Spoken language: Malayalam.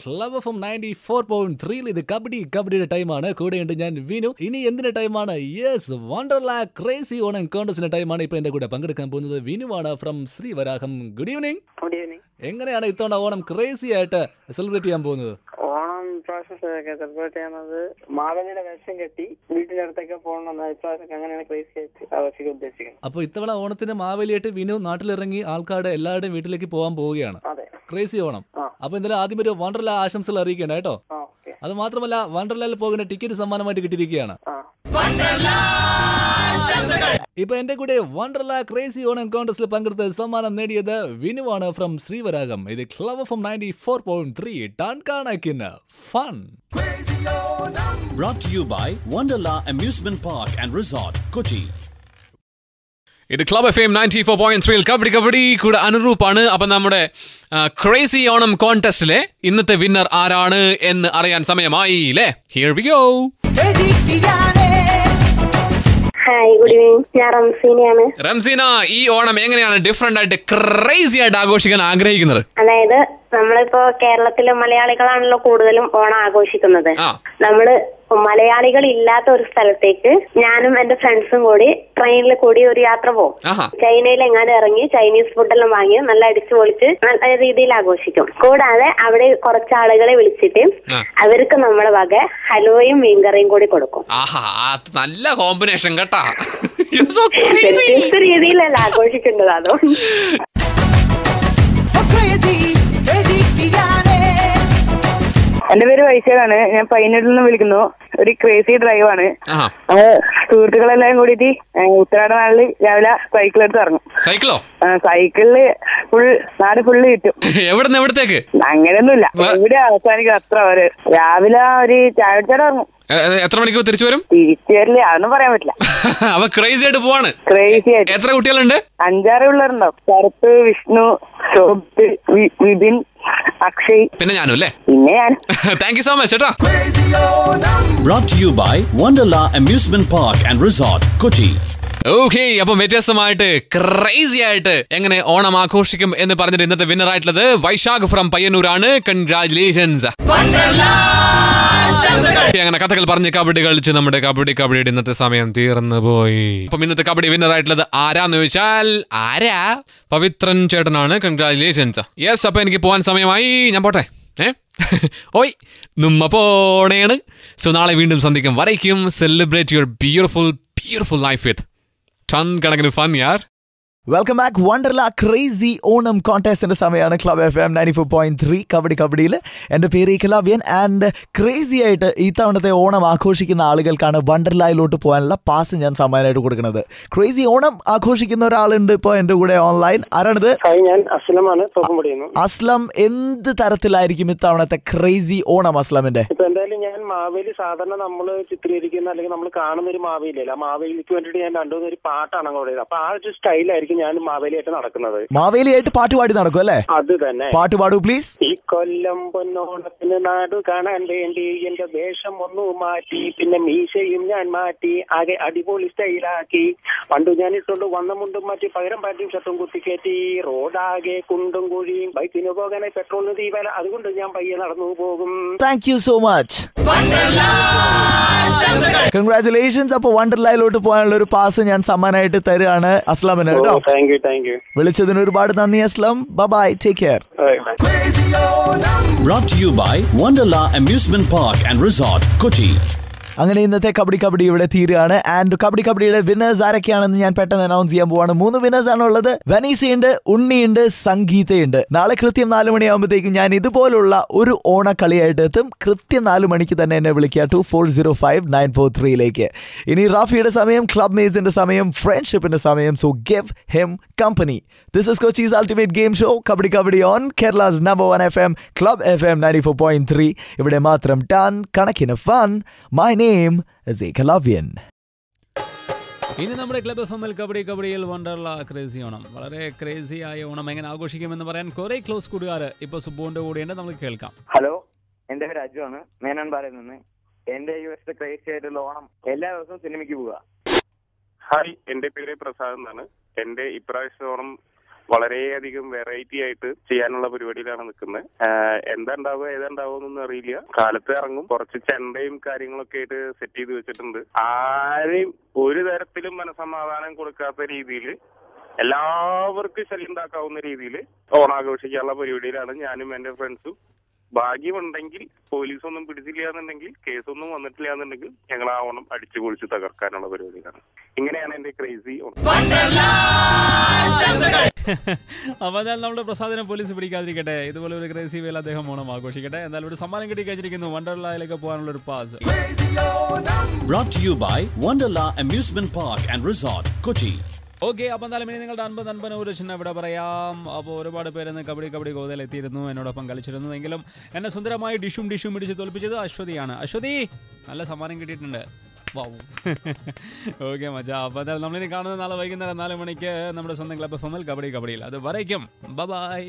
ക്ലബ് FM 94.3 ഇത് കബഡിയുടെ ടൈമാണ്. കൂടെയുണ്ട് ഞാൻ വിനു. ഇനി എന്തിന്റെ ടൈമാണ്? യെസ്, വണ്ടർലാ ക്രേസി ഓണം കോൺടെസ്റ്റിന്റെ ടൈമാണ്. ഇപ്പൊ എന്റെ കൂടെ പങ്കെടുക്കാൻ പോകുന്നത് വിനുവാണ് ഫ്രം ശ്രീവരാഹം. Good evening. എങ്ങനെയാണ് ഇത്തവണ ഓണം ക്രേസി ആയിട്ട് സെലിബ്രേറ്റ് ചെയ്യാൻ പോകുന്നത്? ഓണം പ്രോസസ്സൊക്കെ സെലിബ്രേറ്റ് ചെയ്യുന്നത് മാവേലിയുടെ വേഷം കെട്ടി വീട്ടിനടുത്തൊക്കെ പോകണം. അങ്ങനെയാണ് ക്രേസി ആയിട്ട് ആഘോഷിക്കാൻ ഉദ്ദേശിക്കുന്നത്. അപ്പൊ ഇത്തവണ ഓണത്തിന് മാവേലിയായിട്ട് വിനു നാട്ടിലിറങ്ങി ആൾക്കാരുടെ എല്ലാവരുടെയും വീട്ടിലേക്ക് പോകാൻ പോവുകയാണ്. ക്രേസി ഓണം. അപ്പൊ എന്തായാലും ആദ്യം ഒരു വണ്ടർലാ ആശംസകൾ അറിയിക്കേണ്ട കേട്ടോ. അത് മാത്രമല്ല വണ്ടർലായിൽ പോകുന്ന ടിക്കറ്റ് സമ്മാനമായിട്ട് കിട്ടിയിരിക്കുകയാണ്. ഇപ്പൊ എന്റെ കൂടെ വണ്ടർലാ ക്രേസി ഓണം കോൺടെസ്റ്റിൽ പങ്കെടുത്ത് സമ്മാനം നേടിയത് വിനുവാണ് ഫ്രം ശ്രീവരാഗം. ഇത് ക്ലബ് FM 94.3 ടൺകാണക്കിന് fun. Brought to you by Wonderla Amusement Park and Resort, Kochi. ഇത് ക്ലബ് FM 94.3 കബഡി കൂടെ അനുരൂപാണ്. അപ്പം നമ്മുടെ ക്രേസി ഓണം കോൺടെസ്റ്റിലെ ഇന്നത്തെ വിന്നർ ആരാണ് എന്ന് അറിയാൻ സമയമായി അല്ലേ? Here we go. Hi, good evening. ഞാൻ റംസീനയാണ്. റംസീന, ഈ ഓണം എങ്ങനെയാണ് ഡിഫറെന്റ് ആയിട്ട് ക്രേസി ആയിട്ട് ആഘോഷിക്കാൻ ആഗ്രഹിക്കുന്നത്? അതായത് നമ്മളിപ്പോ കേരളത്തിലെ മലയാളികളാണല്ലോ കൂടുതലും ഓണം ആഘോഷിക്കുന്നത്. നമ്മള് മലയാളികൾ ഇല്ലാത്ത ഒരു സ്ഥലത്തേക്ക് ഞാനും എന്റെ ഫ്രണ്ട്സും കൂടി ട്രെയിനിൽ കൂടി ഒരു യാത്ര പോകും. ചൈനയിൽ എങ്ങാനും ഇറങ്ങി ചൈനീസ് ഫുഡെല്ലാം വാങ്ങി നല്ല അടിച്ചു പൊളിച്ച് നല്ല രീതിയിൽ ആഘോഷിക്കും. കൂടാതെ അവിടെ കുറച്ച് ആളുകളെ വിളിച്ചിട്ട് അവർക്ക് നമ്മളെ വക ഹലുവയും മീൻകറിയും കൂടി കൊടുക്കും. നല്ല കോമ്പിനേഷൻ കേട്ടാ. വ്യത്യസ്ത രീതിയിലല്ല ആഘോഷിക്കേണ്ടത്. അതുകൊണ്ട് എന്റെ പേര് വൈശാഖാണ്. ഞാൻ പയ്യന്നൂരിൽ നിന്ന് വിളിക്കുന്നു. ഒരു ക്രേസി ഡ്രൈവാണ്. സുഹൃത്തുക്കളെല്ലാം കൂടിയിട്ട് ഉത്തരാട നാളില് രാവിലെ സൈക്കിൾ എടുത്ത് ഇറങ്ങും. സൈക്കിളോ? സൈക്കിളില് നാട് ഫുള്ള് കിട്ടും. എവിടത്തേക്ക്? അങ്ങനെയൊന്നുമില്ല, ഇവിടെ അവസാനിക്കും അത്ര വരെ. രാവിലെ ഒരു ചായ കുടിച്ചാടെ ഇറങ്ങും. എത്ര മണിക്ക് തിരിച്ചു വരും? തിരിച്ചു വരില്ല, അതൊന്നും പറയാൻ പറ്റില്ല. അപ്പൊ ക്രേസി ആയിട്ട് പോവാണ്. ക്രേസി ആയിട്ട്. എത്ര കുട്ടികളുണ്ട്? 5-6 പിള്ളേരുണ്ടാവും. ശരത്ത്, വിഷ്ണു, ശോഭിത്, വിപിൻ, അക്ഷയ്, പിന്നെ ഞാനും അല്ലേ? പിന്നെ ഞാൻ. താങ്ക് യു സോ മച്ച് ചേട്ടാ. Brought to you by Wonderla Amusement Park and Resort, Kochi. Okay, അപ്പം വ്യത്യസ്തമായിട്ട് ക്രേസി ആയിട്ട് എങ്ങനെ ഓണം ആഘോഷിക്കും എന്ന് പറഞ്ഞിട്ട് ഇന്നത്തെ വിന്നർ ആയിട്ടുള്ളത് വൈശാഖ് ഫ്രം പയ്യന്നൂരാണ്. കൺഗ്രാറ്റുലേഷൻസ്. അങ്ങനെ കഥകൾ പറഞ്ഞ് കബഡി കളിച്ച് നമ്മുടെ കബഡിയുടെ ഇന്നത്തെ സമയം തീർന്നു പോയി. അപ്പം ഇന്നത്തെ കബഡി വിന്നർ ആയിട്ടുള്ളത് ആരാന്ന് ചോദിച്ചാൽ പവിത്രൻ ചേട്ടനാണ്. കൺഗ്രാറ്റുലേഷൻസ്. യെസ്, അപ്പൊ എനിക്ക് പോകാൻ സമയമായി. ഞാൻ പോട്ടെ. ഓയ് നമ്മ പോണേണ്. സോ നാളെ വീണ്ടും സന്ധിക്കും. വരയ്ക്കും celebrate your beautiful life with ton കണക്കിന് ഫൺ യാർ. Welcome back. Wonderla crazy Onam കോൺടെസ്റ്റിന്റെ സമയമാണ്. ക്ലബ് FM 94.3 കബഡിയിൽ. എൻ്റെ പേര് ഏകലവ്യൻ. ആൻഡ് ക്രേസി ആയിട്ട് ഈ തവണത്തെ ഓണം ആഘോഷിക്കുന്ന ആളുകൾക്കാണ് വണ്ടർലായിലോട്ട് പോകാനുള്ള പാസ് ഞാൻ സമ്മാനമായിട്ട് കൊടുക്കുന്നത്. ക്രേസി ഓണം ആഘോഷിക്കുന്ന ഒരാളുണ്ട് ഇപ്പോൾ എൻ്റെ കൂടെ ഓൺലൈൻ. ആരാണിത്? ഞാൻ അസ്ലമാണ്. അസ്ലം, എന്ത് തരത്തിലായിരിക്കും ഇത്തവണത്തെ ക്രേസി ഓണം അസ്ലമിന്റെ? ഇപ്പൊ എന്തായാലും ഞാൻ മാവേലി സാധാരണ നമ്മൾ ചിത്രീകരിക്കുന്ന അല്ലെങ്കിൽ നമ്മൾ കാണുന്ന ഒരു മാവേലിയല്ല. ആ മാവേലിക്ക് വേണ്ടിയിട്ട് ഞാൻ രണ്ടുമൂന്ന് പാട്ടാണ് അങ്ങോട്ട്. അപ്പൊ ആ ഒരു സ്റ്റൈലായിരിക്കും ഞാൻ മാവേലിയായിട്ട് നടക്കുന്നത്. മാവേലിയായിട്ട് പാട്ട് പാടി നടക്കും അല്ലേ? അത് തന്നെ. പാട്ട് പാടൂ പ്ലീസ്. ഈ കൊല്ലം പൊന്നോണത്തിന് നാടു കാണാൻ വേണ്ടി എന്റെ വേഷം ഒന്നു മാറ്റി, പിന്നെ മീശയും ഞാൻ മാറ്റി, ആകെ അടിപൊളി സ്റ്റൈലാക്കി. പണ്ടു ഞാൻ ഇട്ടുകൊണ്ട് വന്ന മുണ്ടും മാറ്റി പകരം പാറ്റിയും ഷർട്ടും കുത്തിക്കയറ്റി. റോഡാകെ കുണ്ടും കുഴിയും, ബൈക്കിന് പോകാനായി പെട്രോളിന് തീവല, അതുകൊണ്ട് ഞാൻ പയ്യെ നടന്നു പോകും. Thank you so much. Congratulations. അപ്പൊ വണ്ടർലായിലോട്ട് പോകാനുള്ള ഒരു പാസ് ഞാൻ സമ്മാനമായിട്ട് തരുകയാണ് അസ്ലാമിന് കേട്ടോ. Thank you. വിളിച്ചതിന് ഒരുപാട് നന്ദി Aslam. Bye, take care. Brought to you by Wonderla Amusement Park and Resort, Kochi. അങ്ങനെ ഇന്നത്തെ കബഡി ഇവിടെ തീരുകയാണ്. ആൻഡ് കബഡിയുടെ വിന്നേഴ്സ് ആരൊക്കെയാണെന്ന് ഞാൻ പെട്ടെന്ന് അനൗൺസ് ചെയ്യാൻ പോവാണ്. 3 വിന്നേഴ്സ് ആണുള്ളത്. വനീസയുണ്ട്, ഉണ്ണിയുണ്ട്, സംഗീതയുണ്ട്. നാളെ കൃത്യം 4 മണിയാകുമ്പോഴത്തേക്കും ഞാൻ ഇതുപോലുള്ള ഒരു ഓണക്കളിയായിട്ട് എത്തും. കൃത്യം 4 മണിക്ക് തന്നെ എന്നെ വിളിക്കുക 2405-943 ഇനി റാഫിയുടെ സമയം, ക്ലബ് മേറ്റ്സിന്റെ സമയം, ഫ്രണ്ട്ഷിപ്പിന്റെ സമയം. So give him company. This is കൊച്ചി's ultimate game show Kabaddi on Kerala's number 1 FM club FM 94.3. ഇവിടെ മാത്രം ടൺ കണക്കിന് fun. My name is Ekalavyan. ഇനി നമ്മുടെ ക്ലബ് FM കബഡിയിൽ വണ്ടർലാ ക്രേസി ഓണം, വളരെ ക്രേസി ആയ ഓണം എങ്ങനെ ആഘോഷിക്കുമെന്ന് പറയാൻ കുറെ ക്ലോസ് കൂട്ടുകാർ ഇപ്പൊ സുബുവിന്റെ കൂടെയുണ്ട്. നമുക്ക് കേൾക്കാം. ഹലോ, എന്റെ പേര് അജു ആണ്, മേനോൻപാറയിൽ നിന്ന്. എന്റെ ഈ വർഷത്തെ ക്രേസി ആയിട്ടുള്ള ഓണം എല്ലാ ദിവസവും സിനിമയ്ക്ക് പോവുക. ഹായ്, എന്റെ പേര് പ്രസാദ് എന്നാണ്. എന്റെ ഇപ്രാവശ്യത്തെ ഓണം വളരെയധികം വെറൈറ്റി ആയിട്ട് ചെയ്യാനുള്ള പരിപാടിയിലാണ് നിൽക്കുന്നത്. എന്താ ഉണ്ടാവുക ഏതുണ്ടാവുമെന്നൊന്നും അറിയില്ല. കാലത്ത് ഇറങ്ങും, കുറച്ച് ചെണ്ടയും കാര്യങ്ങളൊക്കെ ആയിട്ട് സെറ്റ് ചെയ്ത് വെച്ചിട്ടുണ്ട്. ആരെയും ഒരു തരത്തിലും മനസമാധാനം കൊടുക്കാത്ത രീതിയിൽ എല്ലാവർക്കും ശല്യം ഉണ്ടാക്കാവുന്ന രീതിയിൽ ഓണാഘോഷിക്കാനുള്ള പരിപാടിയിലാണ് ഞാനും എന്റെ ഫ്രണ്ട്സും. ഭാഗ്യമുണ്ടെങ്കിൽ പോലീസൊന്നും പിടിച്ചില്ല എന്നുണ്ടെങ്കിൽ, കേസൊന്നും വന്നിട്ടില്ല എന്നുണ്ടെങ്കിൽ ഞങ്ങൾ ആ ഓണം അടിച്ചു പൊളിച്ച് തകർക്കാനുള്ള പരിപാടിയിലാണ്. ഇങ്ങനെയാണ് എന്റെ ക്രേസി ഓണം. അപ്പൊ എന്നാൽ നമ്മുടെ പ്രസാദിനെ പോലീസ് പിടിക്കാതിരിക്കട്ടെ, ഇതുപോലെ ഒരു ക്രേസി വേല അദ്ദേഹം ഓണം ആഘോഷിക്കട്ടെ. എന്തായാലും ഒരു സമ്മാനം കിട്ടി കഴിഞ്ഞിരിക്കുന്നു, വണ്ടർലായിലേക്ക് പോകാനുള്ള ഒരു pass. Brought to you by Wonderla Amusement Park and Resort, Kochi. Okay, അപ്പം എന്തായാലും ഇനി നിങ്ങളുടെ അൻപത് ഒരു ചിഹ്നം ഇവിടെ പറയാം. അപ്പോൾ ഒരുപാട് പേരെന്ന് കബഡി ഗോതയിൽ എത്തിയിരുന്നു, എന്നോടൊപ്പം കളിച്ചിരുന്നു. എങ്കിലും എന്നെ സുന്ദരമായി ഡിഷും പിടിച്ച് തോൽപ്പിച്ചത് അശ്വതിയാണ്. അശ്വതി, നല്ല സമ്മാനം കിട്ടിയിട്ടുണ്ട്. ഓക്കെ മച്ചാ. അപ്പോൾ എന്തായാലും നമ്മളിനി കാണുന്നത് നാളെ വൈകുന്നേരം 4 മണിക്ക് നമ്മുടെ സ്വന്തം ക്ലബ് FM കബഡിയിൽ. അത് വരയ്ക്കും. ബൈ.